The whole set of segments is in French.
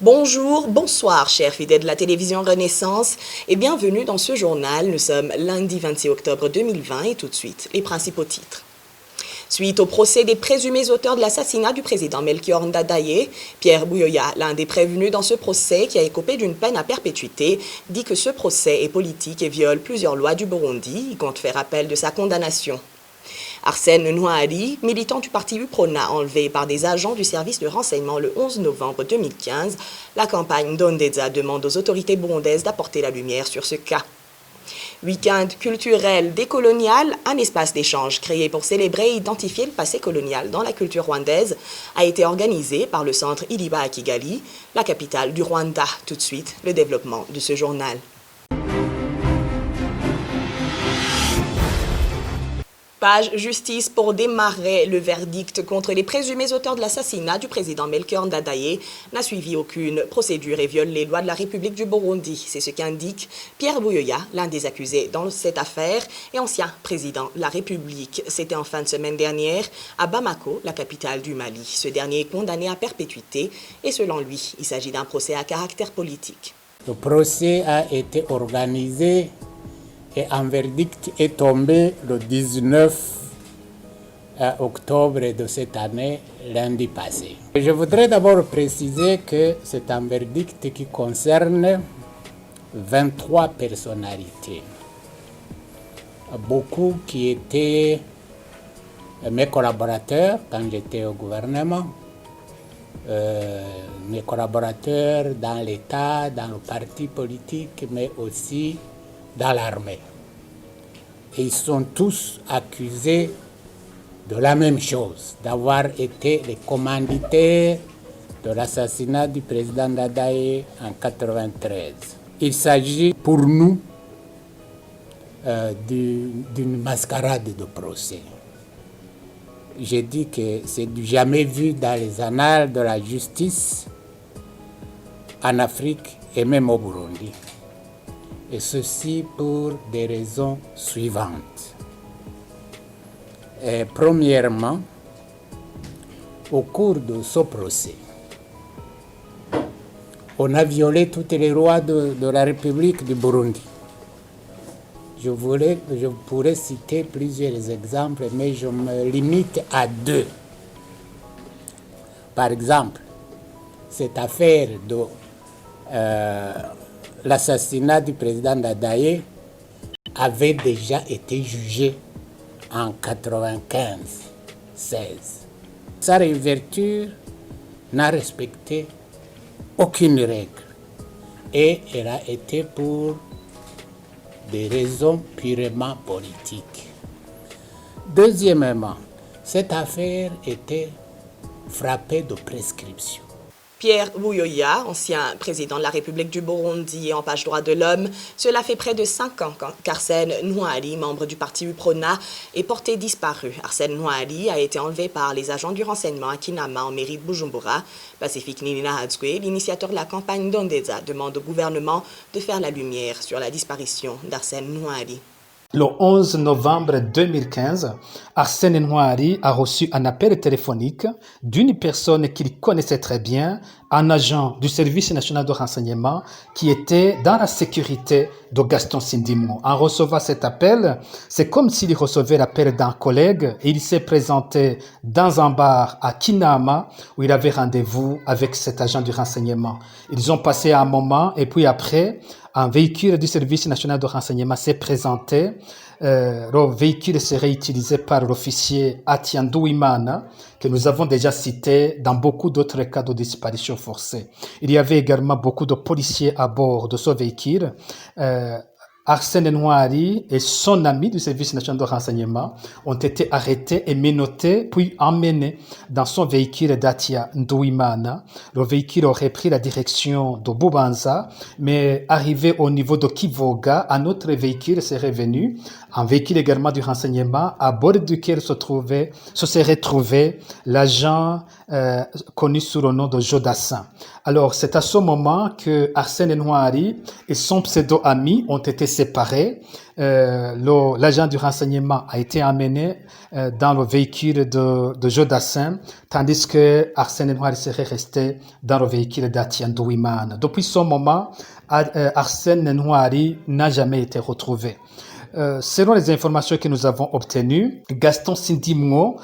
Bonjour, bonsoir, chers fidèles de la télévision Renaissance, et bienvenue dans ce journal. Nous sommes lundi 26 octobre 2020 et tout de suite, les principaux titres. Suite au procès des présumés auteurs de l'assassinat du président Melchior Ndadaye, Pierre Buyoya, l'un des prévenus dans ce procès qui a écopé d'une peine à perpétuité, dit que ce procès est politique et viole plusieurs lois du Burundi. Il compte faire appel de sa condamnation. Arsène Nouari, militant du parti UPRONA enlevé par des agents du service de renseignement le 11 novembre 2015, la campagne Ndondeza demande aux autorités burundaises d'apporter la lumière sur ce cas. Week-end culturel décolonial, un espace d'échange créé pour célébrer et identifier le passé colonial dans la culture rwandaise, a été organisé par le centre Iliba à Kigali, la capitale du Rwanda. Tout de suite, le développement de ce journal. Page justice pour démarrer. Le verdict contre les présumés auteurs de l'assassinat du président Melchior Ndadaye n'a suivi aucune procédure et viole les lois de la République du Burundi. C'est ce qu'indique Pierre Buyoya, l'un des accusés dans cette affaire et ancien président de la République. C'était en fin de semaine dernière à Bamako, la capitale du Mali. Ce dernier est condamné à perpétuité et selon lui, il s'agit d'un procès à caractère politique. Le procès a été organisé et un verdict est tombé le 19 octobre de cette année, lundi passé. Je voudrais d'abord préciser que c'est un verdict qui concerne 23 personnalités. Beaucoup qui étaient mes collaborateurs quand j'étais au gouvernement, mes collaborateurs dans l'État, dans le parti politique, mais aussi dans l'armée. Et ils sont tous accusés de la même chose, d'avoir été les commanditaires de l'assassinat du président Ndadaye en 1993. Il s'agit pour nous d'une mascarade de procès. J'ai dit que c'est du jamais vu dans les annales de la justice en Afrique et même au Burundi. Et ceci pour des raisons suivantes. Premièrement, au cours de ce procès, on a violé toutes les lois de la République du Burundi. Je pourrais citer plusieurs exemples, mais je me limite à deux. Par exemple, cette affaire de l'assassinat du président Ndadaye avait déjà été jugé en 1995-16. Sa réouverture n'a respecté aucune règle et elle a été pour des raisons purement politiques. Deuxièmement, cette affaire était frappée de prescription. Pierre Buyoya, ancien président de la République du Burundi et en page droit de l'homme, cela fait près de 5 ans qu'Arsène Nouari, membre du parti UPRONA, est porté disparu. Arsène Nouari a été enlevé par les agents du renseignement à Kinama en mairie de Bujumbura. Pacifique Nininahatswe, l'initiateur de la campagne Ndondeza, demande au gouvernement de faire la lumière sur la disparition d'Arsène Nouari. Le 11 novembre 2015, Arsène Nouari a reçu un appel téléphonique d'une personne qu'il connaissait très bien, un agent du service national de renseignement qui était dans la sécurité de Gaston Sindimo. En recevant cet appel, c'est comme s'il recevait l'appel d'un collègue et il s'est présenté dans un bar à Kinama où il avait rendez-vous avec cet agent du renseignement. Ils ont passé un moment et puis après, un véhicule du service national de renseignement s'est présenté. Le véhicule serait utilisé par l'officier Atiandouimana, que nous avons déjà cité dans beaucoup d'autres cas de disparition forcée. Il y avait également beaucoup de policiers à bord de ce véhicule. Arsène Nouari et son ami du service national de renseignement ont été arrêtés et menottés, puis emmenés dans son véhicule Dacia Ndouimana. Le véhicule aurait pris la direction de Bubanza, mais arrivé au niveau de Kivoga, un autre véhicule serait venu, un véhicule également du renseignement, à bord duquel se serait trouvé l'agent connu sous le nom de Jodassin. Alors, c'est à ce moment que Arsène Nouari et son pseudo-ami ont été séparés. L'agent du renseignement a été amené dans le véhicule de Jodassin, tandis que Arsène Noir serait resté dans le véhicule d'Atian Douimane. Depuis ce moment, Arsène Noiri n'a jamais été retrouvé. Selon les informations que nous avons obtenues, Gaston Sindimgo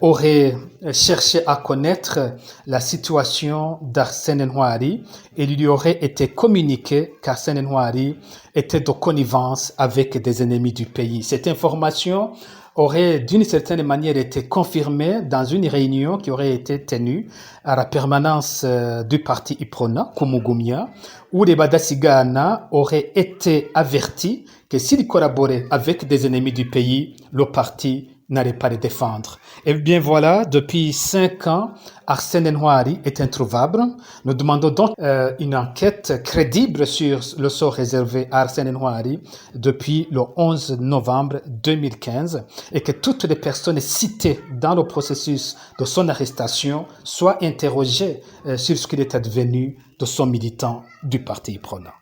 aurait cherché à connaître la situation d'Arsène Noiri et il lui aurait été communiqué qu'Arsène Noiri était de connivence avec des ennemis du pays. Cette information aurait d'une certaine manière été confirmée dans une réunion qui aurait été tenue à la permanence du parti Iprona, Kumugumia, où les Badasigana auraient été avertis que s'ils collaboraient avec des ennemis du pays, le parti n'allait pas les défendre. Et bien voilà, depuis 5 ans, Arsène Noiri est introuvable. Nous demandons donc une enquête crédible sur le sort réservé à Arsène Noiri depuis le 11 novembre 2015 et que toutes les personnes citées dans le processus de son arrestation soient interrogées sur ce qu'il est advenu de son militant du parti Iprona.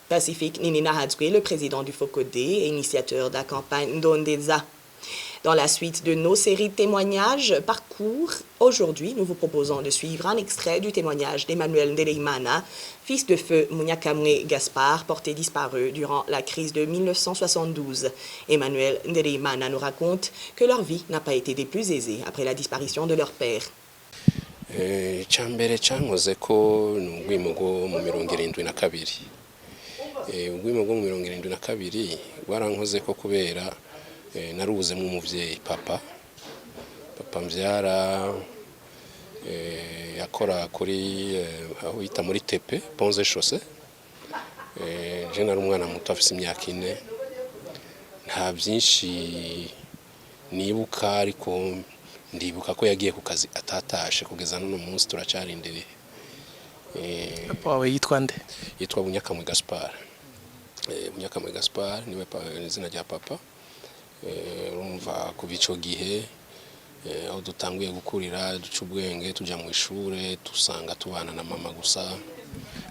Pacifique Ninina Hadzwe, le président du FOCODE et initiateur de la campagne Ndondeza. Dans la suite de nos séries de témoignages parcours, aujourd'hui, nous vous proposons de suivre un extrait du témoignage d'Emmanuel Ndereimana, fils de feu Mouniakamwe Gaspard, porté disparu durant la crise de 1972. Emmanuel Ndereimana nous raconte que leur vie n'a pas été des plus aisées après la disparition de leur père. Chambere changoze ko n'ugwimogo mu 72 ugwimogo mu 72 warankoze ko kubera narubuzemo umuvyeyi papa mvyara yakora kuri aho yita muri tepe ponze chaussée je nari umwana muto afise imyaka 4 nta byinshi nibuka ariko ndibuka ko yagiye ku kazi atatashe kugeza none munsi turacarindiriye. Papa wawe yitwa nde? Yitwa Bunyakamwe Gaspard. Bunyakamwe Gaspard niwe izina rya papa. Urumva kuva ico gihe aho dutanguye gukurira duca ubwenge tuja mu ishure dusanga tubana na mama gusa.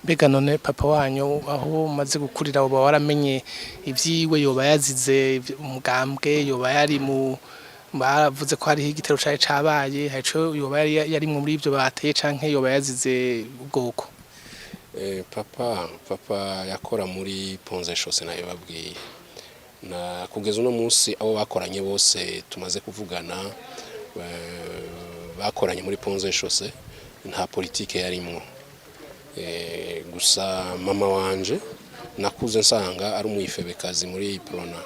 Mbega none papa wanyu aho umaze gukurira uba waramenye ivyiwe yoba yazize umugambwe yoba yari mu bavuze ko hari igitero cyaje cabaye haco yoba yari muri ivyo bateye canke yoba yazize ubwoko? Papa yakora muri Ponze Chaussée nayo babwiye na kugeza uno munsi abo bakoranye bose tumaze kuvugana bakoranye muri Ponze Chaussée nta politike yarimwo. Gusa mama wanje nakuze nsanga ari umuyifebekazi muri Iprona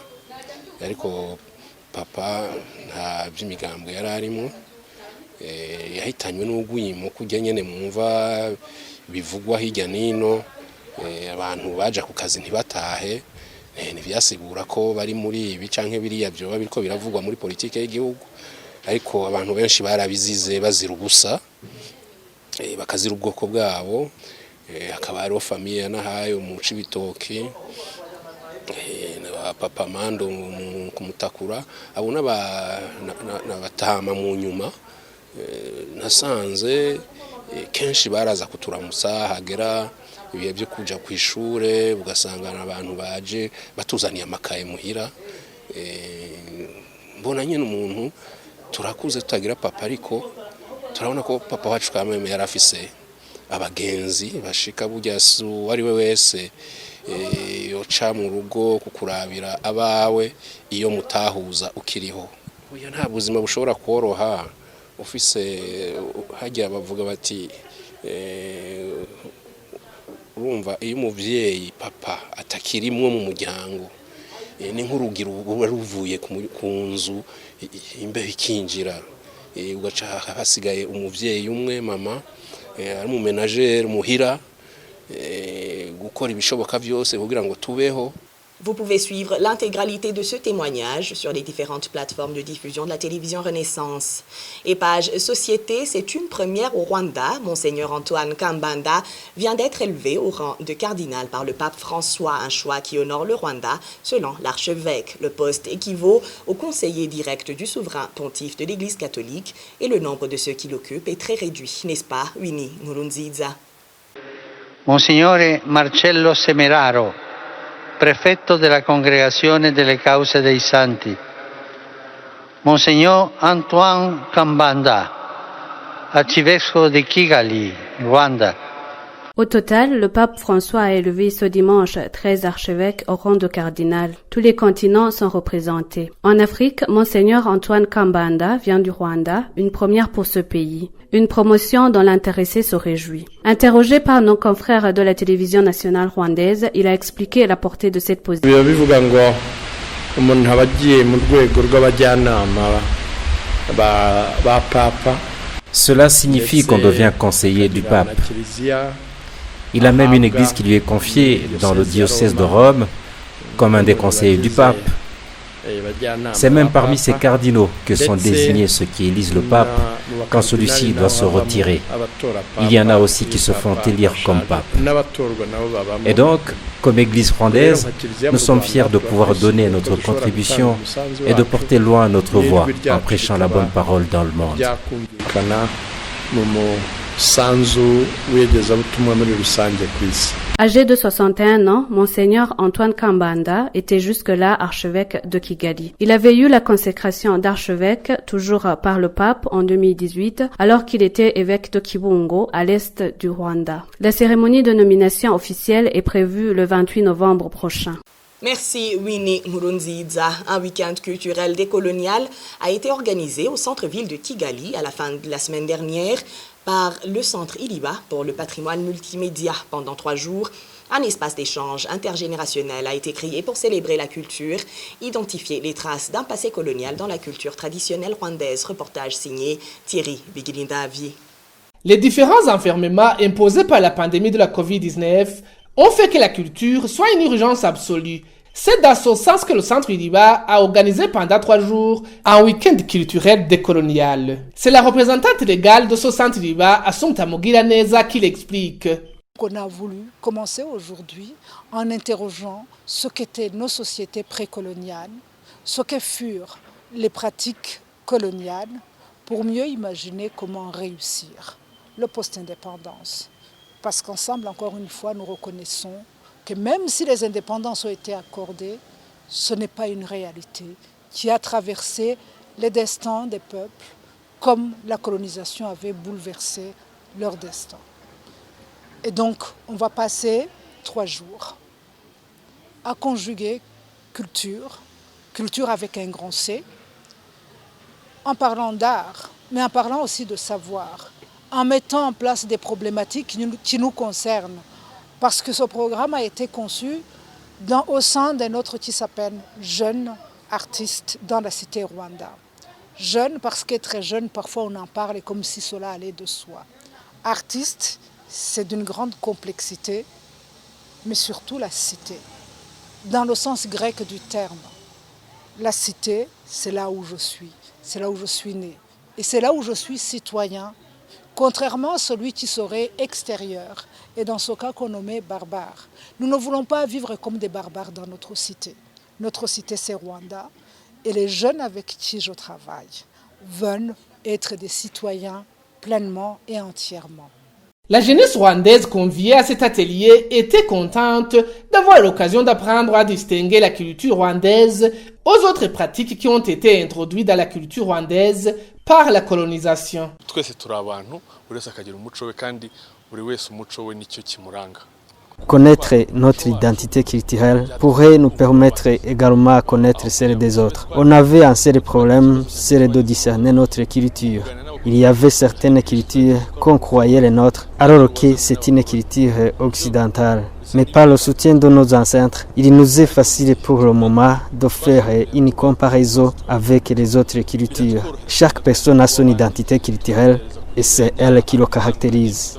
ariko papa nta by'imigambwe yararimo yahitanywe n'ugwimo kujya nyene mumva bivugwa hirya nino abantu baje ku kazi ntibatahe nivyasigura ko bari muri ibi canke biriya byo babiriko biravugwa muri politike y'igihugu ariko abantu benshi barabizize bazira ubusa bakazira ubwoko bwabo akaba ari famille nahaye mu Cibitoke papa Mando kumutakura abo n'abatama mu nyuma nasanze kenshi baraza kuturamutsa hagera ibihe byo kuja ku ishure ugasangana abantu baje batuzaniye amakaye muhira mbona nyine umuntu turakuze tutagira papa ariko turabona ko papa wacu kameme yarafise abagenzi bashika burya su ari we wese yoca mu rugo kukurabira abawe iyo mutahuza ukiriho. Uya nta buzima bushobora koroha ufise hajya bavuga bati urumva iyo umuvyeyi papa atakirimwe mu muryango ni nk'urugiro ruvuye ku nzu imbeho ikinjira ugaca hasigaye umuvyeyi umwe mama ari mu menagere muhira gukora ibishoboka byose kugira ngo tubeho. Vous pouvez suivre l'intégralité de ce témoignage sur les différentes plateformes de diffusion de la télévision Renaissance. Et page Société, c'est une première au Rwanda. Monseigneur Antoine Kambanda vient d'être élevé au rang de cardinal par le pape François, un choix qui honore le Rwanda selon l'archevêque. Le poste équivaut au conseiller direct du souverain pontife de l'Église catholique et le nombre de ceux qui l'occupent est très réduit, n'est-ce pas, Winnie Nkurunziza? Monsignore Marcello Semeraro, prefetto della Congregazione delle Cause dei Santi, Monsignor Antoine Kambanda, arcivescovo di Kigali, Rwanda. Au total, le pape François a élevé ce dimanche 13 archevêques au rang de cardinal. Tous les continents sont représentés. En Afrique, Monseigneur Antoine Kambanda vient du Rwanda, une première pour ce pays. Une promotion dont l'intéressé se réjouit. Interrogé par nos confrères de la télévision nationale rwandaise, il a expliqué la portée de cette position. Cela signifie qu'on devient conseiller du pape. Il a même une église qui lui est confiée dans le diocèse de Rome, comme un des conseillers du pape. C'est même parmi ces cardinaux que sont désignés ceux qui élisent le pape quand celui-ci doit se retirer. Il y en a aussi qui se font élire comme pape. Et donc, comme Église rwandaise, nous sommes fiers de pouvoir donner notre contribution et de porter loin notre voix en prêchant la bonne parole dans le monde. Âgé de 61 ans, Monseigneur Antoine Kambanda était jusque-là archevêque de Kigali. Il avait eu la consécration d'archevêque, toujours par le pape, en 2018, alors qu'il était évêque de Kibungo, à l'est du Rwanda. La cérémonie de nomination officielle est prévue le 28 novembre prochain. Merci Winnie Murunziza. Un week-end culturel décolonial a été organisé au centre-ville de Kigali à la fin de la semaine dernière par le Centre Iliba pour le patrimoine multimédia. Pendant 3 jours, un espace d'échange intergénérationnel a été créé pour célébrer la culture, identifier les traces d'un passé colonial dans la culture traditionnelle rwandaise. Reportage signé Thierry Bigilindavi. Les différents enfermements imposés par la pandémie de la COVID-19 ont fait que la culture soit une urgence absolue. C'est dans ce sens que le Centre Iliba a organisé pendant 3 jours un week-end culturel décolonial. C'est la représentante légale de ce Centre Iliba, Assumpta Mugiraneza, qui l'explique. On a voulu commencer aujourd'hui en interrogeant ce qu'étaient nos sociétés précoloniales, ce que furent les pratiques coloniales, pour mieux imaginer comment réussir le post-indépendance. Parce qu'ensemble, encore une fois, nous reconnaissons que même si les indépendances ont été accordées, ce n'est pas une réalité qui a traversé les destins des peuples comme la colonisation avait bouleversé leur destin. Et donc, on va passer 3 jours à conjuguer culture, culture avec un grand C, en parlant d'art, mais en parlant aussi de savoir, en mettant en place des problématiques qui nous concernent. Parce que ce programme a été conçu au sein d'un autre qui s'appelle Jeunes artistes dans la cité Rwanda. Jeune parce qu'être jeune, parfois on en parle comme si cela allait de soi. Artiste, c'est d'une grande complexité, mais surtout la cité. Dans le sens grec du terme, la cité, c'est là où je suis, c'est là où je suis né. Et c'est là où je suis citoyen, contrairement à celui qui serait extérieur, et dans ce cas qu'on nommait barbare. Nous ne voulons pas vivre comme des barbares dans notre cité. Notre cité, c'est Rwanda, et les jeunes avec qui je travaille veulent être des citoyens pleinement et entièrement. La jeunesse rwandaise conviée à cet atelier était contente d'avoir l'occasion d'apprendre à distinguer la culture rwandaise aux autres pratiques qui ont été introduites dans la culture rwandaise par la colonisation. Connaître notre identité culturelle pourrait nous permettre également de connaître celle des autres. On avait un seul problème, c'est de discerner notre culture. Il y avait certaines cultures qu'on croyait les nôtres, alors que c'est une culture occidentale. Mais par le soutien de nos ancêtres, il nous est facile pour le moment de faire une comparaison avec les autres cultures. Chaque personne a son identité culturelle et c'est elle qui le caractérise.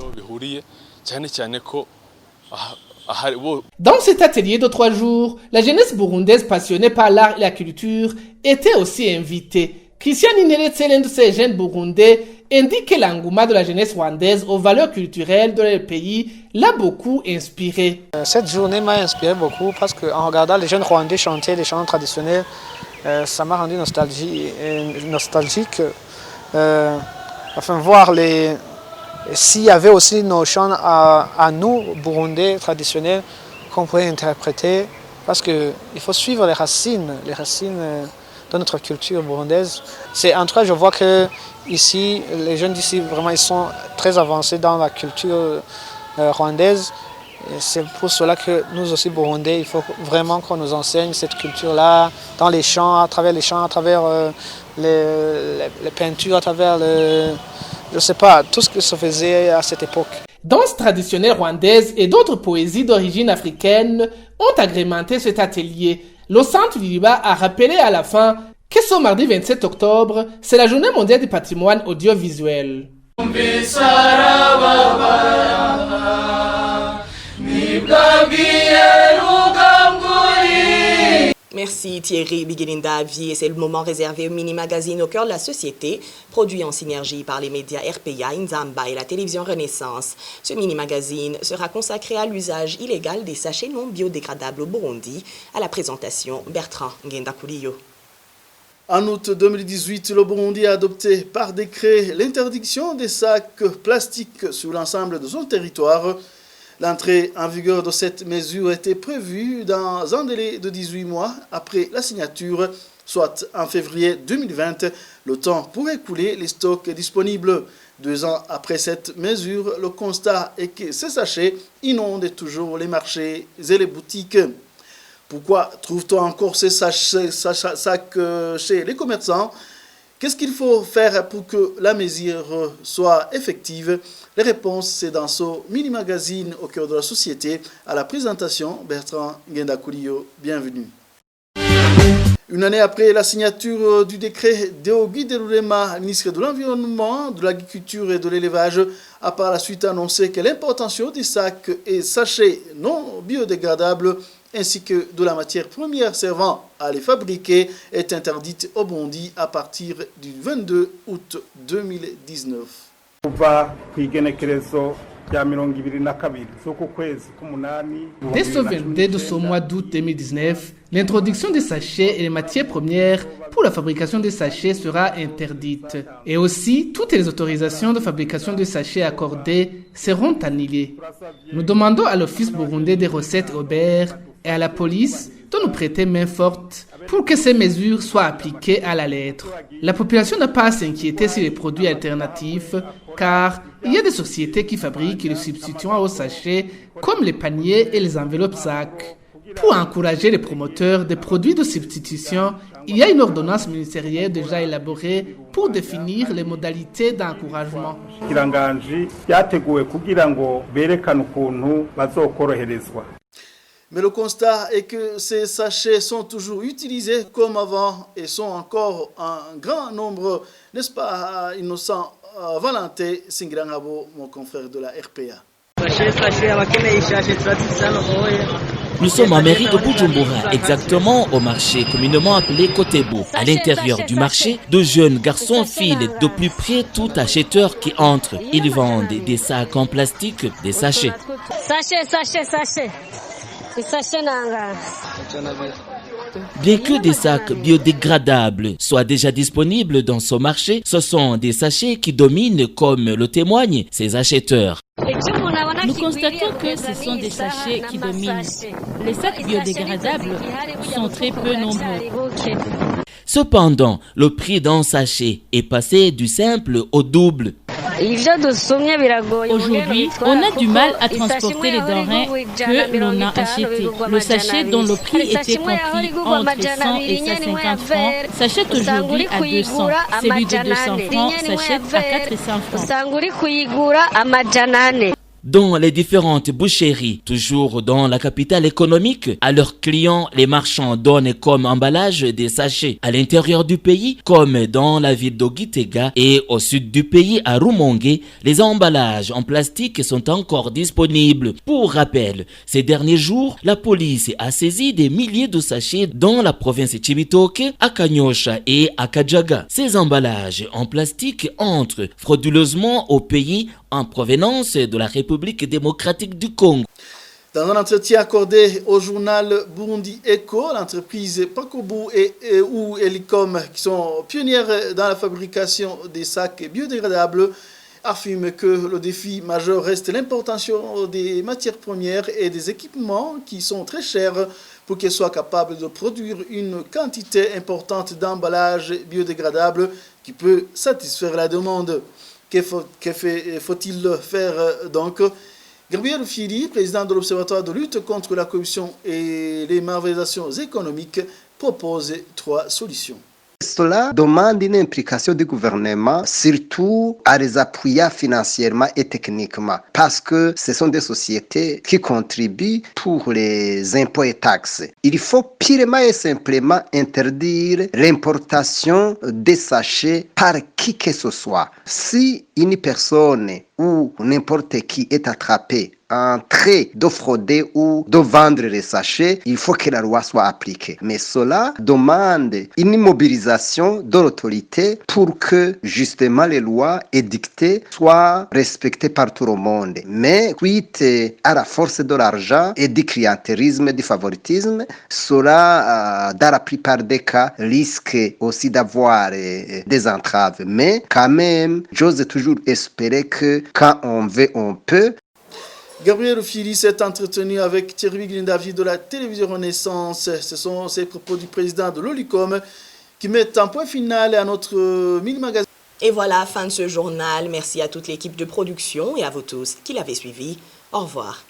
Dans cet atelier de 3 jours, la jeunesse burundaise passionnée par l'art et la culture était aussi invitée. Christian Ineretse, l'un de ces jeunes burundais, indique que l'engouement de la jeunesse rwandaise aux valeurs culturelles de leur pays l'a beaucoup inspiré. Cette journée m'a inspiré beaucoup parce qu'en regardant les jeunes rwandais chanter les chants traditionnels, ça m'a rendu nostalgique. Enfin, voir s'il y avait aussi nos chants à nous, burundais traditionnels, qu'on pourrait interpréter parce qu'il faut suivre les racines de notre culture burundaise. En tout cas, je vois que ici, les jeunes d'ici, vraiment, ils sont très avancés dans la culture rwandaise. Et c'est pour cela que nous aussi, Burundais, il faut vraiment qu'on nous enseigne cette culture-là dans les chants, à travers les peintures, à travers je sais pas, tout ce que se faisait à cette époque. Danse traditionnelle rwandaise et d'autres poésies d'origine africaine ont agrémenté cet atelier. Le centre Liliba a rappelé à la fin que ce mardi 27 octobre, c'est la journée mondiale du patrimoine audiovisuel. Merci Thierry Bigelinda Avier. C'est le moment réservé au mini-magazine au cœur de la société, produit en synergie par les médias RPA, Nzamba et la télévision Renaissance. Ce mini-magazine sera consacré à l'usage illégal des sachets non biodégradables au Burundi. À la présentation, Bertrand Ngendakuliyo. En août 2018, le Burundi a adopté par décret l'interdiction des sacs plastiques sur l'ensemble de son territoire. L'entrée en vigueur de cette mesure était prévue dans un délai de 18 mois après la signature, soit en février 2020, le temps pour écouler les stocks disponibles. 2 ans après cette mesure, le constat est que ces sachets inondent toujours les marchés et les boutiques. Pourquoi trouve-t-on encore ces sacs chez les commerçants? Qu'est-ce qu'il faut faire pour que la mesure soit effective? Les réponses, c'est dans ce mini-magazine au cœur de la société. À la présentation, Bertrand Ngendakuliyo, bienvenue. Une année après la signature du décret, Deogui Delulema, ministre de l'Environnement, de l'Agriculture et de l'Élevage, a par la suite annoncé que l'importation des sacs et sachets non biodégradables ainsi que de la matière première servant à les fabriquer est interdite au Burundi à partir du 22 août 2019. Dès ce 22 de ce mois d'août 2019, l'introduction des sachets et les matières premières pour la fabrication des sachets sera interdite. Et aussi, toutes les autorisations de fabrication de sachets accordées seront annulées. Nous demandons à l'Office burundais des recettes Aubert et à la police de nous prêter main forte pour que ces mesures soient appliquées à la lettre. La population n'a pas à s'inquiéter sur les produits alternatifs, car il y a des sociétés qui fabriquent les substituants aux sachets, comme les paniers et les enveloppes sacs. Pour encourager les promoteurs des produits de substitution, il y a une ordonnance ministérielle déjà élaborée pour définir les modalités d'encouragement. Mais le constat est que ces sachets sont toujours utilisés comme avant et sont encore en grand nombre, n'est-ce pas, Innocent Valentin Singirangabo, mon confrère de la RPA. Nous sommes en mairie de Bujumbura, exactement au marché communément appelé Kotebu. À l'intérieur du marché, de jeunes garçons filent de plus près tout acheteur qui entre. Ils vendent des sacs en plastique, des sachets. Sachet. Bien que des sacs biodégradables soient déjà disponibles dans ce marché, ce sont des sachets qui dominent, comme le témoignent ces acheteurs. Nous constatons que ce sont des sachets qui dominent. Les sacs biodégradables sont très peu nombreux. Cependant, le prix d'un sachet est passé du simple au double. Aujourd'hui, on a du mal à transporter les denrées que l'on a achetées. Le sachet dont le prix était compris entre 100 et 150 francs s'achète aujourd'hui à 200. Celui de 200 francs s'achète à 400 francs. Dans les différentes boucheries, toujours dans la capitale économique, à leurs clients, les marchands donnent comme emballage des sachets. À l'intérieur du pays, comme dans la ville de Gitega et au sud du pays, à Rumonge, les emballages en plastique sont encore disponibles. Pour rappel, ces derniers jours, la police a saisi des milliers de sachets dans la province de Cibitoke, à Kanyosha et à Kajaga. Ces emballages en plastique entrent frauduleusement au pays en provenance de la République démocratique du Congo. Dans un entretien accordé au journal Burundi Echo, l'entreprise Pakobu et Elicom, qui sont pionnières dans la fabrication des sacs biodégradables, affirme que le défi majeur reste l'importation des matières premières et des équipements qui sont très chers pour qu'elles soient capables de produire une quantité importante d'emballages biodégradables qui peut satisfaire la demande. Que faut-il faire donc? Gabriel Fili, président de l'Observatoire de lutte contre la corruption et les malversations économiques, propose 3 solutions. Cela demande une implication du gouvernement, surtout à les appuyer financièrement et techniquement, parce que ce sont des sociétés qui contribuent pour les impôts et taxes. Il faut purement et simplement interdire l'importation des sachets par qui que ce soit. Si une personne ou n'importe qui est attrapé en train de frauder ou de vendre les sachets, il faut que la loi soit appliquée. Mais cela demande une mobilisation de l'autorité pour que justement les lois édictées soient respectées par tout le monde. Mais suite à la force de l'argent et du clientélisme, du favoritisme, cela, dans la plupart des cas, risque aussi d'avoir des entraves. Mais quand même, j'ose toujours espérer que quand on veut, on peut. Gabriel Fili s'est entretenu avec Thierry Grindavi de la télévision Renaissance. Ce sont ces propos du président de l'OLICOM qui mettent un point final à notre mini-magazine. Et voilà, fin de ce journal. Merci à toute l'équipe de production et à vous tous qui l'avez suivi. Au revoir.